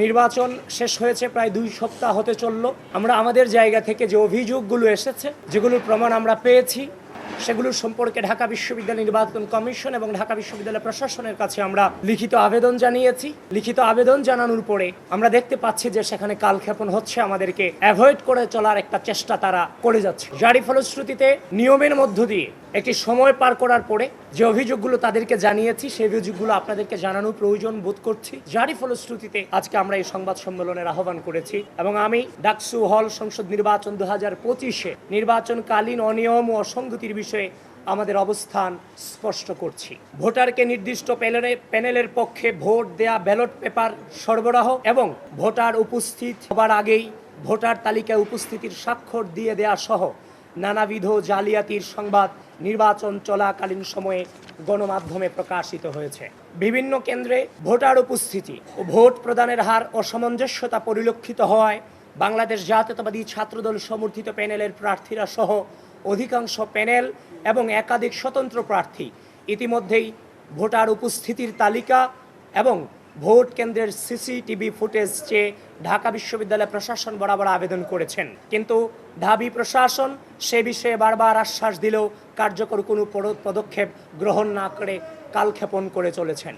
নির্বাচন শেষ হয়েছে প্রায় 2 সপ্তাহ হতে চলল। আমরা আমাদের জায়গা থেকে যে অভিযোগগুলো এসেছে, যেগুলোর প্রমাণ আমরা পেয়েছি, সেগুলোর সম্পর্কে ঢাকা বিশ্ববিদ্যালয় নির্বাচন কমিশন এবং ঢাকা বিশ্ববিদ্যালয় প্রশাসনের কাছে আমরা লিখিত আবেদন জানিয়েছি। লিখিত আবেদন জানানোর পরে আমরা দেখতে পাচ্ছি যে সেখানে কালক্ষেপণ হচ্ছে, আমাদেরকে অ্যাভয়েড করে চলার একটা চেষ্টা তারা করে যাচ্ছে। যারই ফলশ্রুতিতে নিয়মের মধ্য দিয়ে একটি সময় পার করার পরে যে অভিযোগগুলো তাদেরকে জানিয়েছি, সেই অভিযোগগুলো আপনাদেরকে জানানোর প্রয়োজন বোধ করছি। যারই ফলশ্রুতিতে আজকে আমরা এই সংবাদ সম্মেলনের আহ্বান করেছি এবং আমি ডাকসু হল সংসদ নির্বাচন 2025-এ নির্বাচনকালীন অনিয়ম ও অসঙ্গতির বিষয়ে আমাদের অবস্থান স্পষ্ট করছি। ভোটারকে নির্দিষ্ট প্যানেলের পক্ষে ভোট দেয়া ব্যালট পেপার সরবরাহ এবং ভোটার উপস্থিত হবার আগেই ভোটার তালিকায় উপস্থিতির স্বাক্ষর দিয়ে দেয়া সহ নানাবিধ জালিয়াতির সংবাদ নির্বাচন চলাকালীন সময়ে গণমাধ্যমে প্রকাশিত হয়েছে। বিভিন্ন কেন্দ্রে ভোটার উপস্থিতি ও ভোট প্রদানের হার অসামঞ্জস্যতা পরিলক্ষিত হওয়ায় বাংলাদেশ জাতীয়তাবাদী ছাত্রদল সমর্থিত প্যানেলের প্রার্থীরা সহ অধিকাংশ প্যানেল এবং একাধিক স্বতন্ত্র প্রার্থী ইতিমধ্যেই ভোটার উপস্থিতির তালিকা এবং ভোট কেন্দ্রের সিসিটিভি ফুটেজ চেয়ে ঢাকা বিশ্ববিদ্যালয় প্রশাসন বরাবর আবেদন করেছেন, কিন্তু ঢাবি প্রশাসন সে বিষয়ে বারবার আশ্বাস দিলেও কার্যকর কোনো পদক্ষেপ গ্রহণ না করে কালক্ষেপণ করে চলেছেন।